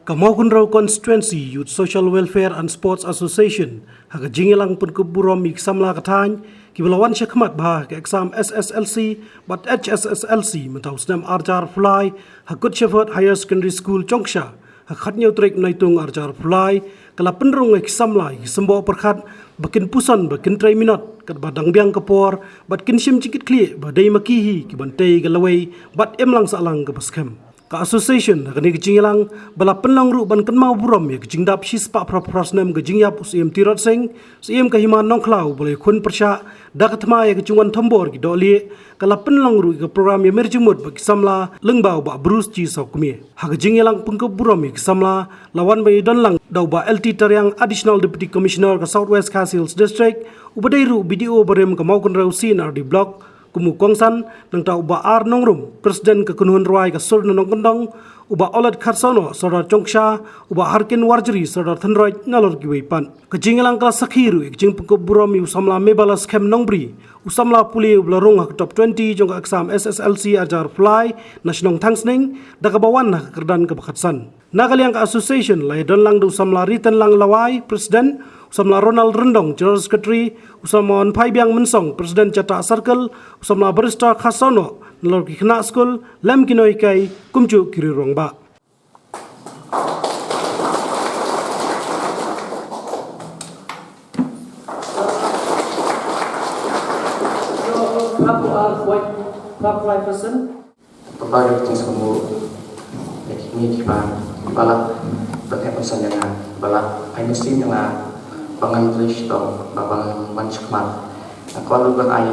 Kamaukunraw Constituency Youth Social Welfare and Sports Association haga jingilang pun keburom iksamla katany kibalawan syakmat bah ke exam SSLC but HSSLC mentau senam arjar fly hakut Shepherd Higher Secondary School Chongsha hakatnya trek naitung arjar fly kala penrung iksamla sembawa perkhat bakin pusan bakin try minat kat badang biang kepor bat kin sim cikit kli badai makihi kibantei galawai bat emlang salang ke baskem ka association kani kecinglang bala penlang ru ban kenmau buram ya kecingdap sispa prasnam kecingap usim tirot sing sim kahiman nongklau boleh kun persya dakatma ya kecungan tambor ki doli kala penlang ru ke program ya merjumut bagi samla lengbau ba brus ci sokmi ha kecinglang pengke buram ya samla lawan bai donlang dau ba LT Taryang Additional Deputy Commissioner ke Southwest Castles District ubadai ru BDO barem ke maukun rau CNRD block kumu kongsan nang tau ba ar nongrum presiden ke kunhun ruai ke sur nong kendong uba olat kharsono sodar Chongsha uba harkin warjri sodar thanroi ngalor giweipan kejingelang kala sakhiru ekjing pengkop buromi usamla mebalas kem nongbri usamla puli ublarung hak top 20 jong exam SSLC ajar fly nasionong thangsning dakabawan hak kerdan kebakatsan nakaliang ka association lai don lang du usamla riten lang lawai presiden usamla Ronald Rendong General Secretary usamla on Pai Biang Mensong Presiden Cata Circle usamla Barista Khasono nalor ki khna school lam kinoi kai kumchu kiri rongba Pembagi jenis kamu ini kita balap berkat pesan jangan balap ai mesin jangan bangan tulis dong bangan banskmat kalau lu ai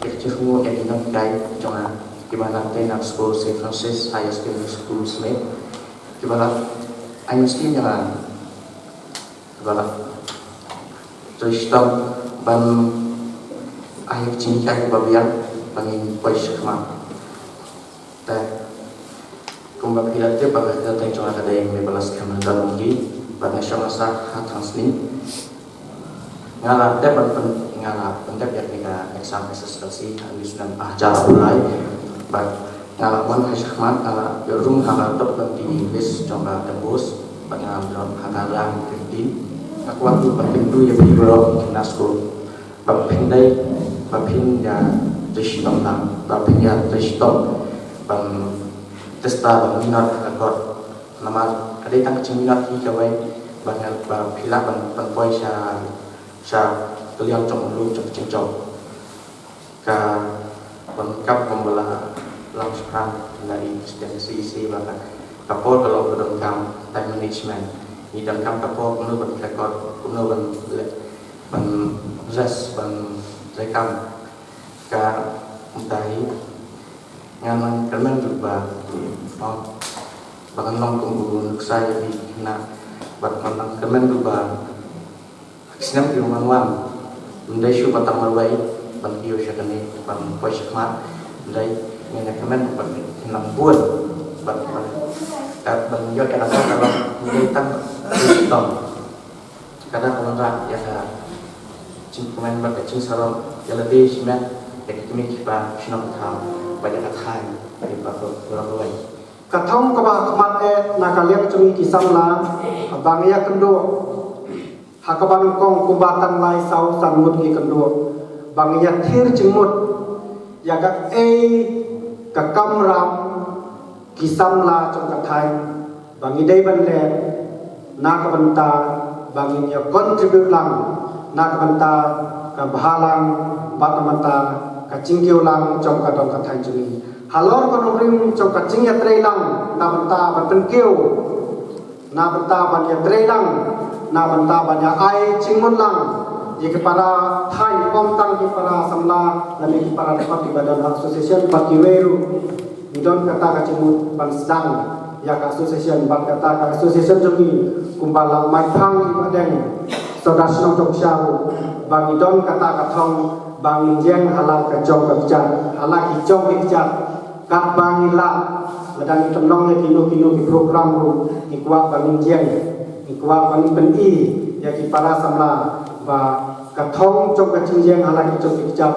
kecil semua yang kita guide jangan gimana tenar school St. Francis Higher Secondary School Smith gimana ai mesin jangan balap tulis dong ban ai kecil kai babian bangin banskmat dan kumbang hilat dia bagai datang cuma ada yang mebalas kamar dalam di pada syamasa hatransni ngalah dia ngalah pendek ya kita exam SSLC habis dan ajar mulai baik ngalah mon hasyahmat ngalah yorum ngalah top di list coba tembus ngalah dalam hakalang tinggi aku waktu pintu yang dibelok nasko bapindai bapinda tishtom nam bapinda tishtom bang testa bang minat akor nama ada tang minat hi kawai bang pila bang poi sha keliang trong lu trong ka bang kap pembela lang sekarang dari CC bahkan kapol kalau dalam kam time management ni dalam kam kapol kuno bang rekod kuno bang zes bang rekam ka mutahi ngaman kemen juga bahkan long tunggu untuk saya di kena bahkan kemen juga sinam di rumah wan mendai syu batang malwai ban bio syakani ban posyakmat mendai ngene kemen ban nang buat ban yo kana kalau mendai tang tom kadang kalau ya cing kemen ban cing salam ya lebih semen ya kimi kita sinam tham banyak katakan dari bapak orang lain. Katong kaba kemat nakaliang cumi kisamla bangya kendo hakaban kong kumbatan lai sau sanmut ki kendo bangya thir jengmut yaga kakam ram kisamla trong kathai bangi dei banle nakabanta bangi ya contribute lang nakabanta ka bhalang batamanta kacingkiu lang trong kadong kathai juni halor konobrim trong kacing ya trelang na banta bertengkiu na banta banya trelang na banta banya ai cingmun lang ye para thai komtang ki para samla lami ki para dapat di badan association pakiweru idon kata kacimut ban sedang ya ka association ban kata ka association juni kumbalang mai phang ki badeng saudara senong Chongsha bang idon kata kathong bang jeng halal kacong kejat halal hijau kejat kat bang ila ladang tenong ya kino ki program ru ikwa bang jeng ikwa bang peni ya ki para samla ba kathong cong kacing jeng halal hijau kejat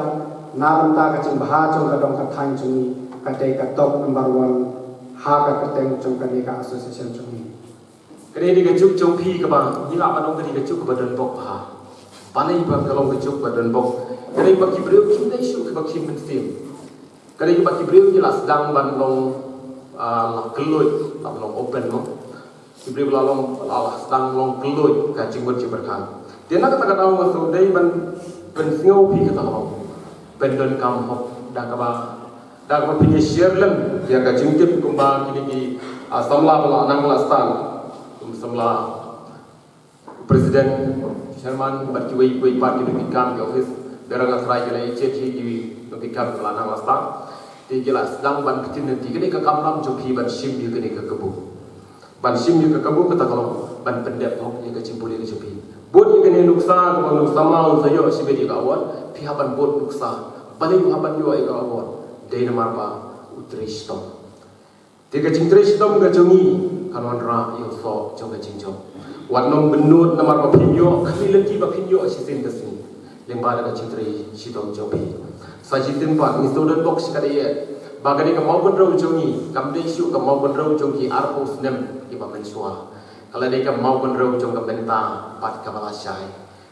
na banta kacing baha cong kadong kathang cungi kadai katok number 1 ha ka kateng cong kadai ka association cungi Kini di kejuk jompi ke bang, ni apa dong kini kejuk ke badan bok ha. Panai bang kalau kejuk badan bok. Kini bagi beliau kim dah isu ke bagi menstim. Kini bagi beliau jelas dang ban long keluy, long open mo. Beliau long dang long keluy kacing berkan. Dia nak kata tahu masuk dari ban singau pi kata long. Pendon kam hop dah kaba punya share lem dia kacing tip kumba kini ki samla bala nang lastan. Semula Presiden Sherman berkiwai part di pikam di office derang asrai kena HH di pikam pelanang lasta di jelas dang ban kecil nanti kini ke kamram jopi ban sim di kini ke kebu ban sim di ke kebu kata kalau ban pendek hok ni ke cimpuli ke jopi bot ni kini nuksa kalau nuksa mau sayo sibe di awal pihak ban bot nuksa balik haban yo ai awal dari nama apa utristom tiga cintristom ke jongi kanon ra yo so jong ke cinjong warnong benut nama papinyo kami lagi papinyo asisin kesini lembar ke cintri sidom jopi sajitin pak ni student box kadiye bagani ke mau benrau jongi kamde isu ke mau benrau jongi arpos nem di pamensua kalau dia ke mau benrau jong ke benta pat ke balasai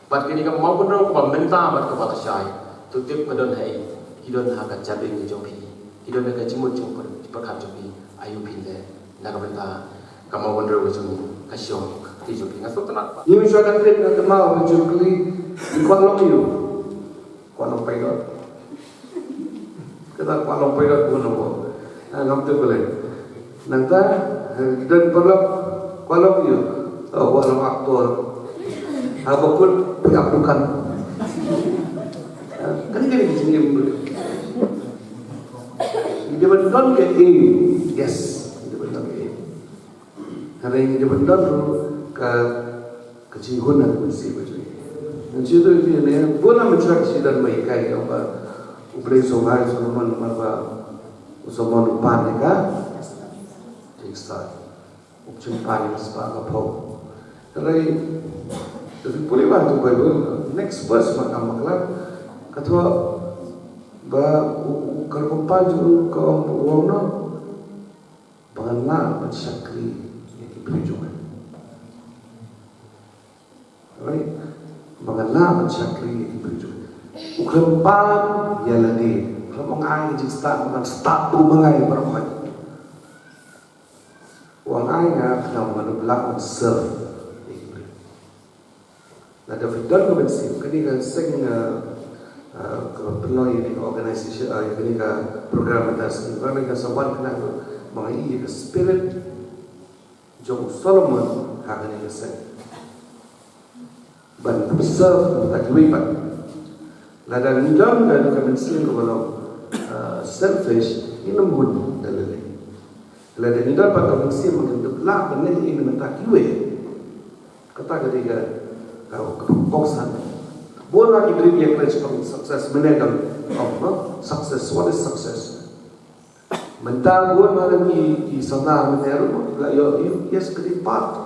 pat kini ke mau benrau ke benta pat ke balasai tutip kedon hai hidon hakat jabing ke jopi hidon ke cimut jong perkat jopi ayu pinde nak benta kamu wonder macam kasyong tijuk ingat so tenat. Ni mesti ada trip nak mau menuju di Kuala Lumpur. Kuala Lumpur. Kita Kuala Lumpur pun apa? Nampak boleh. Nanti dan perlu Kuala Lumpur. Kuala aktor. Apa pun diakukan. Kan ini di sini boleh. Dia betul ke? Yes. Hari ini dia benar ke kecingunan mesti macam ni. Nanti tu dia ni, bukan macam kita mereka yang apa, upre sohai sohman apa, sohman upan ni kan, tekstil, upcumpan ni sebab apa. Hari jadi boleh bantu Bible next verse macam maklah kata bah kerumpan juru kaum orang bagaimana mencakri perjuangan. Right? Mengenal mencakri perjuangan. Ukempan ya lagi. Kalau mengai jadi start tu mengai berapa? Uang ayah kena menolak serve. Nada fidal kebensin. Kini kan seng penuh ini organisasi ini kan program atas. Kini kan sebuah kena mengai spirit. Jom Solomon hakani kesan. Ban serve tak libat. Lada nidam dan kami sering kalau selfish ini lembut dalilnya. Lada nidam pada kami sering mengentuk lah benar ini mentak kiwe. Kata ketika kau kepoksan. Bukan lagi beri dia pledge kau sukses menegam. Success. What is success? Mentang buat malam di sana meneru, yo yes kedipat,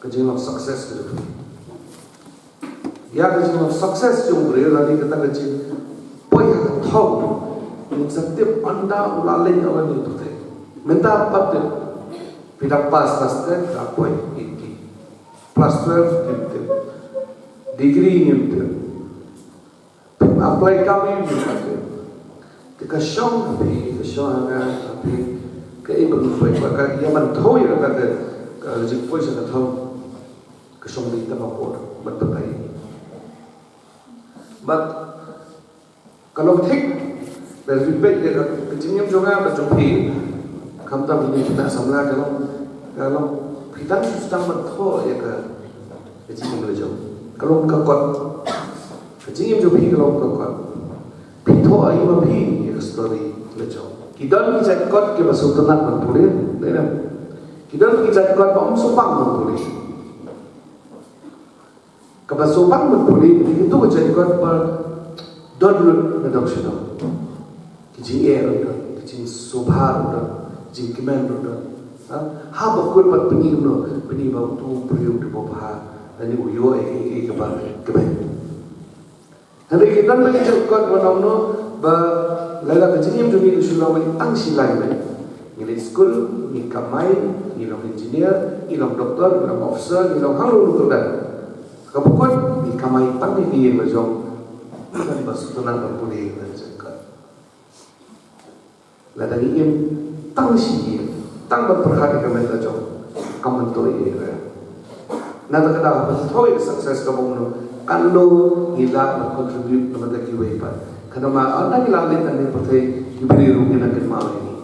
kejadian sukses gitu. Ya kejadian sukses yang beri lagi kita kejadian, boy yang tahu, yang setiap anda ulalin orang itu teh, mentang apa tu, tidak pas nasdem, tak boy ini, plus 12 gitu, degree gitu, apply kami gitu. Kesyong tapi keibuan mereka yang mentau ya kata jepoi saya tahu kesyong di tempat pun berterkai. But kalau tik dari feedback dia kecilnya juga berjumpa kamu tak boleh tidak sama kalau kita sedang mentau ya kecilnya belajar kalau kekot kecilnya juga kalau kekot pito ayu mapi ya story lejo kidan kita kot ke basultanan manpulin lena kidan kita kot om supang manpulin ke basupang manpulin itu jadi kot per donlut reduction kijing air kijing subhar kijing kimen ha bakul pat peni bau tu priu de bopha ani uyo ke ba kemen. Hari kita belajar kuat mengenal bah lala kecilnya juga itu sudah main angsi lagi. Ngili school, ni kamai, ilong engineer, ilong doktor, ilong officer, ilong halu lutudan. Kabukon ni kamai pandai ni majong kan basutunan berpulih dan cakap. Ladang im tang si tang berperhati kami tajong kamu tu ini. Nada kata betul sukses kamu nu kalau hilang berkontribut kepada kiwaipan. Karena ma anda hilang letan ni percaya diberi rugi nak malam ini.